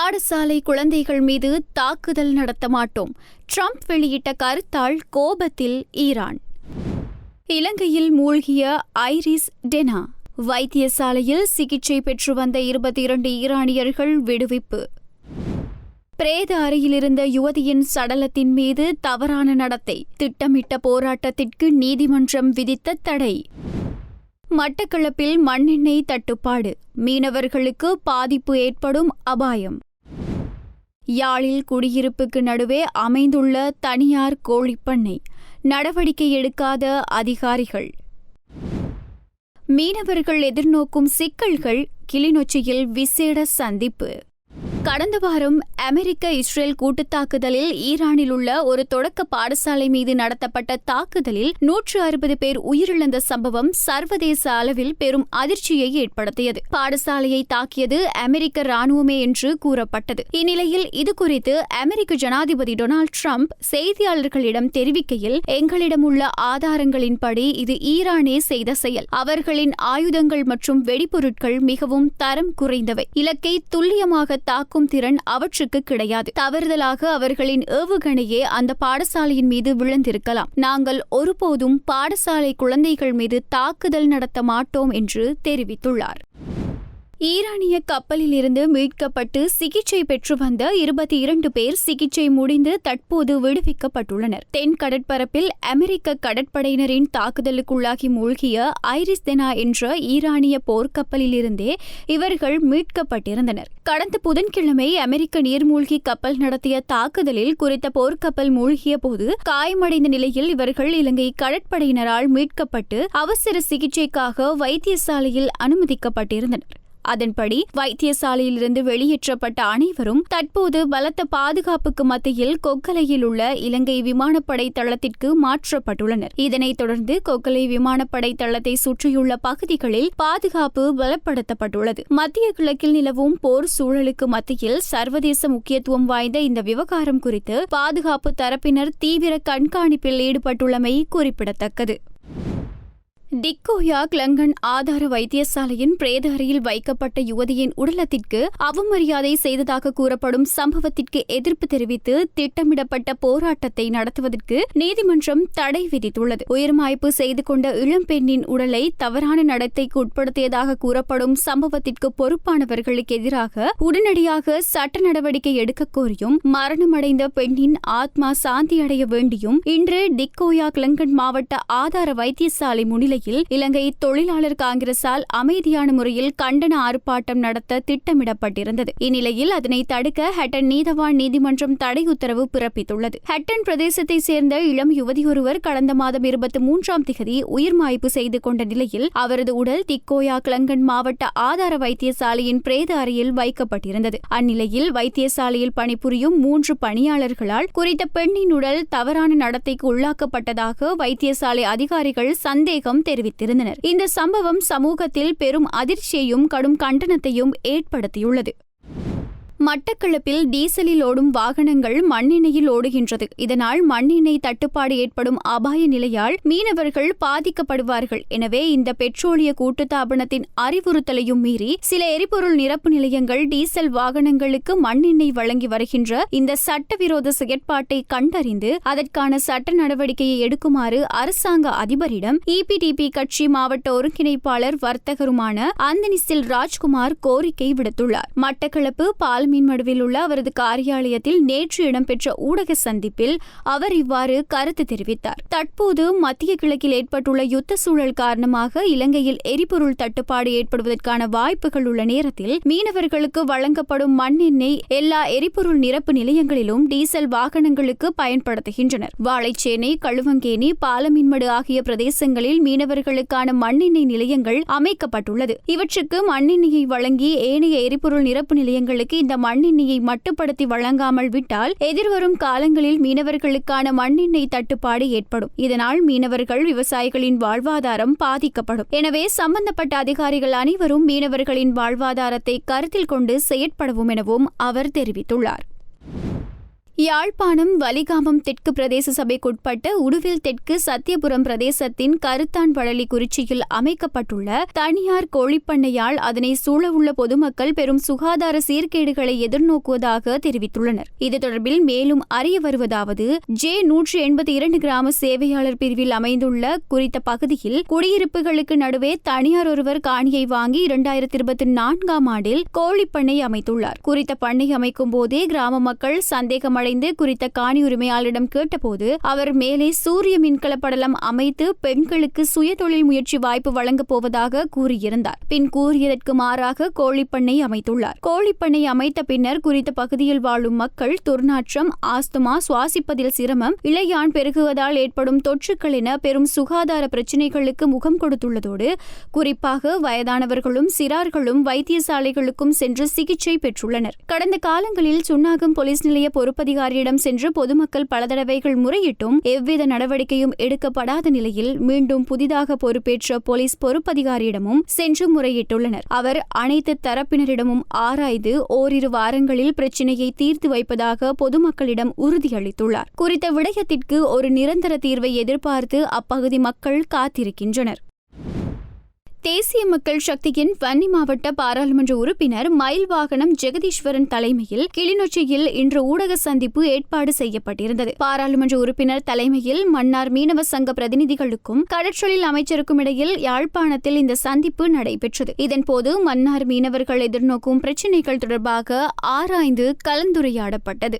பாடசாலை குழந்தைகள் மீது தாக்குதல் நடத்த மாட்டோம். ட்ரம்ப் வெளியிட்ட கருத்தால் கோபத்தில் ஈரான். இலங்கையில் மூழ்கிய ஐரிஸ் டெனா. வைத்தியசாலையில் சிகிச்சை பெற்று வந்த 22 ஈரானியர்கள் விடுவிப்பு. பிரேத அறையிலிருந்த யுவதியின் சடலத்தின் மீது தவறான நடத்தை. திட்டமிட்ட போராட்டத்திற்கு நீதிமன்றம் விதித்த தடை. மட்டக்களப்பில் மண்ணெண்ணெய் தட்டுப்பாடு. மீனவர்களுக்கு பாதிப்பு ஏற்படும் அபாயம். யாழில் குடியிருப்புக்கு நடுவே அமைந்துள்ள தனியார் கோழிப்பண்ணை. நடவடிக்கை எடுக்காத அதிகாரிகள். மீனவர்கள் எதிர்நோக்கும் சிக்கல்கள். கிளிநொச்சியில் விசேட சந்திப்பு. கடந்த வாரம் அமெரிக்க இஸ்ரேல் கூட்டுத்தாக்குதலில் ஈரானில் உள்ள ஒரு தொடக்க பாடசாலை மீது நடத்தப்பட்ட தாக்குதலில் 160 பேர் உயிரிழந்த சம்பவம் சர்வதேச அளவில் பெரும் அதிர்ச்சியை ஏற்படுத்தியது. பாடசாலையை தாக்கியது அமெரிக்க ராணுவமே என்று கூறப்பட்டது. இந்நிலையில் இதுகுறித்து அமெரிக்க ஜனாதிபதி டொனால்ட் ட்ரம்ப் செய்தியாளர்களிடம் தெரிவிக்கையில், எங்களிடம் உள்ள ஆதாரங்களின்படி இது ஈரானே செய்த செயல். அவர்களின் ஆயுதங்கள் மற்றும் வெடிபொருட்கள் மிகவும் தரம் குறைந்தவை. இலக்கை துல்லியமாக தாக்கும் திறன் அவற்றுக்கு கிடையாது. தவறுதலாக அவர்களின் ஏவுகணையே அந்த பாடசாலையின் மீது விழுந்திருக்கலாம். நாங்கள் ஒருபோதும் பாடசாலை குழந்தைகள் மீது தாக்குதல் நடத்த மாட்டோம் என்று தெரிவித்துள்ளார். ஈரானிய கப்பலில் இருந்து மீட்கப்பட்டு சிகிச்சை பெற்று வந்த 22 பேர் சிகிச்சை முடிந்து தற்போது விடுவிக்கப்பட்டுள்ளனர். தென் கடற்பரப்பில் அமெரிக்க கடற்படையினரின் தாக்குதலுக்குள்ளாகி மூழ்கிய ஐரிஸ் டெனா என்ற ஈரானிய போர்க்கப்பலில் இருந்தே இவர்கள் மீட்கப்பட்டிருந்தனர். கடந்த புதன்கிழமை அமெரிக்க நீர்மூழ்கி கப்பல் நடத்திய தாக்குதலில் குறித்த போர்க்கப்பல் மூழ்கிய போது காயமடைந்த நிலையில் இவர்கள் இலங்கை கடற்படையினரால் மீட்கப்பட்டு அவசர சிகிச்சைக்காக வைத்தியசாலையில் அனுமதிக்கப்பட்டிருந்தனர். அதன்படி வைத்தியசாலையிலிருந்து வெளியேற்றப்பட்ட அனைவரும் தற்போது பலத்த பாதுகாப்புக்கு மத்தியில் கொக்கலையில் உள்ள இலங்கை விமானப்படை தளத்திற்கு மாற்றப்பட்டுள்ளனர். இதனைத் தொடர்ந்து கொக்கலை விமானப்படை தளத்தை சுற்றியுள்ள பகுதிகளில் பாதுகாப்பு பலப்படுத்தப்பட்டுள்ளது. மத்திய கிழக்கில் நிலவும் போர் சூழலுக்கு மத்தியில் சர்வதேச முக்கியத்துவம் வாய்ந்த இந்த விவகாரம் குறித்து பாதுகாப்பு தரப்பினர் தீவிர கண்காணிப்பில் ஈடுபட்டுள்ளமை குறிப்பிடத்தக்கது. டிக்கோயா கிளங்கன் ஆதார வைத்தியசாலையின் பிரேத அறையில் வைக்கப்பட்ட யுவதியின் உடலத்திற்கு அவமரியாதை செய்ததாக கூறப்படும் சம்பவத்திற்கு எதிர்ப்பு தெரிவித்து திட்டமிடப்பட்ட போராட்டத்தை நடத்துவதற்கு நீதிமன்றம் தடை விதித்துள்ளது. உயிர்மாய்ப்பு செய்து கொண்ட இளம்பெண்ணின் உடலை தவறான நடத்தைக்கு உட்படுத்தியதாக கூறப்படும் சம்பவத்திற்கு பொறுப்பானவர்களுக்கு எதிராக உடனடியாக சட்ட நடவடிக்கை எடுக்க கோரியும் மரணமடைந்த பெண்ணின் ஆத்மா சாந்தியடைய வேண்டியும் இன்று டிக்கோயா கிளங்கன் மாவட்ட ஆதார வைத்தியசாலை முன்னிலையில் இலங்கை தொழிலாளர் காங்கிரசால் அமைதியான முறையில் கண்டன ஆர்ப்பாட்டம் நடத்த திட்டமிடப்பட்டிருந்தது. இந்நிலையில் அதனை தடுக்க ஹட்டன் நீதவான் நீதிமன்றம் தடை உத்தரவு பிறப்பித்துள்ளது. ஹட்டன் பிரதேசத்தை சேர்ந்த இளம் யுவதியொருவர் கடந்த மாதம் 23ஆம் திகதி உயிர்மாய்ப்பு செய்து கொண்ட நிலையில் அவரது உடல் டிக்கோயா கிளங்கன் மாவட்ட ஆதார வைத்தியசாலையின் பிரேத அறையில் வைக்கப்பட்டிருந்தது. அந்நிலையில் வைத்தியசாலையில் பணிபுரியும் 3 பணியாளர்களால் குறித்த பெண்ணின் உடல் தவறான நடத்தைக்கு உள்ளாக்கப்பட்டதாக வைத்தியசாலை அதிகாரிகள் சந்தேகம் தெரிவித்திருந்தனர். இந்த சம்பவம் சமூகத்தில் பெரும் அதிர்ச்சியையும் கடும் கண்டனத்தையும் ஏற்படுத்தியுள்ளது. மட்டக்களப்பில் டீசலில் ஓடும் வாகனங்கள் மண்ணெண்ணெயில் ஓடுகின்றது. இதனால் மண்ணெண்ணெய் தட்டுப்பாடு ஏற்படும் அபாய நிலையால் மீனவர்கள் பாதிக்கப்படுவார்கள். எனவே இந்த பெட்ரோலிய கூட்டுத்தாபனத்தின் அறிவுறுத்தலையும் மீறி சில எரிபொருள் நிரப்பு நிலையங்கள் டீசல் வாகனங்களுக்கு மண்ணெண்ணெய் வழங்கி வருகின்ற இந்த சட்டவிரோத செயற்பாட்டை கண்டறிந்து அதற்கான சட்ட நடவடிக்கையை எடுக்குமாறு அரசாங்க அதிபரிடம் இபிடிபி கட்சி மாவட்ட ஒருங்கிணைப்பாளர் வர்த்தகருமான அந்தனிசில் ராஜ்குமார் கோரிக்கை விடுத்துள்ளார். மட்டக்களப்பு மீன்மடுவில் உள்ள அவரது காரியாலயத்தில் நேற்று இடம்பெற்ற ஊடக சந்திப்பில் அவர் இவ்வாறு கருத்து தெரிவித்தார். தற்போது மத்திய கிழக்கில் ஏற்பட்டுள்ள யுத்த சூழல் காரணமாக இலங்கையில் எரிபொருள் தட்டுப்பாடு ஏற்படுவதற்கான வாய்ப்புகள் உள்ள நேரத்தில் மீனவர்களுக்கு வழங்கப்படும் மண்ணெண்ணெய் எல்லா எரிபொருள் நிரப்பு நிலையங்களிலும் டீசல் வாகனங்களுக்கு பயன்படுத்துகின்றனர். வாழைச்சேனை, களுவங்கேணி, பாலமீன்மடு ஆகிய பிரதேசங்களில் மீனவர்களுக்கான மண்ணெண்ணெய் நிலையங்கள் அமைக்கப்பட்டுள்ளது. இவற்றுக்கு மண்ணெண்ணெயை வழங்கி ஏனைய எரிபொருள் நிரப்பு நிலையங்களுக்கு இந்த மண்ணெண்ணெயை மட்டுப்படுத்தி வழங்காமல் விட்டால் எதிர்வரும் காலங்களில் மீனவர்களுக்கான மண்ணெண்ணெய் தட்டுப்பாடு ஏற்படும். இதனால் மீனவர்கள், விவசாயிகளின் வாழ்வாதாரம் பாதிக்கப்படும். எனவே சம்பந்தப்பட்ட அதிகாரிகள் அனைவரும் மீனவர்களின் வாழ்வாதாரத்தை கருத்தில் கொண்டு செயற்படவும் எனவும் அவர் தெரிவித்துள்ளார். யாழ்ப்பாணம் வலிகாமம் தெற்கு பிரதேச சபைக்குட்பட்ட உடுவில் தெற்கு சத்தியபுரம் பிரதேசத்தின் கருத்தான் வழலி குறிச்சியில் அமைக்கப்பட்டுள்ள தனியார் கோழிப்பண்ணையால் அதனை சூழவுள்ள பொதுமக்கள் பெரும் சுகாதார சீர்கேடுகளை எதிர்நோக்குவதாக தெரிவித்துள்ளனர். இது தொடர்பில் மேலும் அறிய வருவதாவது, J182 கிராம சேவையாளர் பிரிவில் அமைந்துள்ள குறித்த பகுதியில் குடியிருப்புகளுக்கு நடுவே தனியார் ஒருவர் காணியை வாங்கி 2024ஆம் ஆண்டில் கோழிப்பண்ணை அமைத்துள்ளார். குறித்த பண்ணை அமைக்கும் போதே கிராம மக்கள் சந்தேகம் குறித்த காணி உரிமையாளரிடம் கேட்டபோது அவர் மேலே சூரிய மின்கலப்படலம் அமைத்து பெண்களுக்கு சுய தொழில் முயற்சி வாய்ப்பு வழங்கப் போவதாக கூறியிருந்தார். பின் கூறியதற்கு மாறாக கோழிப்பண்ணை அமைத்துள்ளார். கோழிப்பண்ணை அமைத்த பின்னர் குறித்த பகுதியில் வாழும் மக்கள் துர்நாற்றம், ஆஸ்துமா, சுவாசிப்பதில் சிரமம், இளையான் பெருகுவதால் ஏற்படும் தொற்றுக்கள் என பெரும் சுகாதார பிரச்சினைகளுக்கு முகம் கொடுத்துள்ளதோடு குறிப்பாக வயதானவர்களும் சிறார்களும் வைத்தியசாலைகளுக்கும் சென்று சிகிச்சை பெற்றுள்ளனர். கடந்த காலங்களில் சுன்னாகம் போலீஸ் நிலைய பொறுப்பதிகாரியிடம் சென்று பொதுமக்கள் பல தடவைகள் முறையிட்டும் எவ்வித நடவடிக்கையும் எடுக்கப்படாத நிலையில் மீண்டும் புதிதாக பொறுப்பேற்ற போலீஸ் பொறுப்பதிகாரியிடமும் சென்று முறையிட்டுள்ளனர். அவர் அனைத்து தரப்பினரிடமும் ஆராய்ந்து ஓரிரு வாரங்களில் பிரச்சினையை தீர்த்து வைப்பதாக பொதுமக்களிடம் உறுதியளித்துள்ளார். குறித்த விடயத்திற்கு ஒரு நிரந்தர தீர்வை எதிர்பார்த்து அப்பகுதி மக்கள் காத்திருக்கின்றனர். தேசிய மக்கள் சக்தியின் வன்னி மாவட்ட பாராளுமன்ற உறுப்பினர் மயில் வாகனம் ஜெகதீஸ்வரன் தலைமையில் கிளிநொச்சியில் இன்று ஊடக சந்திப்பு ஏற்பாடு செய்யப்பட்டிருந்தது. பாராளுமன்ற உறுப்பினர் தலைமையில் மன்னார் மீனவ சங்க பிரதிநிதிகளுக்கும் கடற்றொழில் அமைச்சருக்கும் இடையில் யாழ்ப்பாணத்தில் இந்த சந்திப்பு நடைபெற்றது. இதன்போது மன்னார் மீனவர்கள் எதிர்நோக்கும் பிரச்சினைகள் தொடர்பாக ஆராய்ந்து கலந்துரையாடப்பட்டது.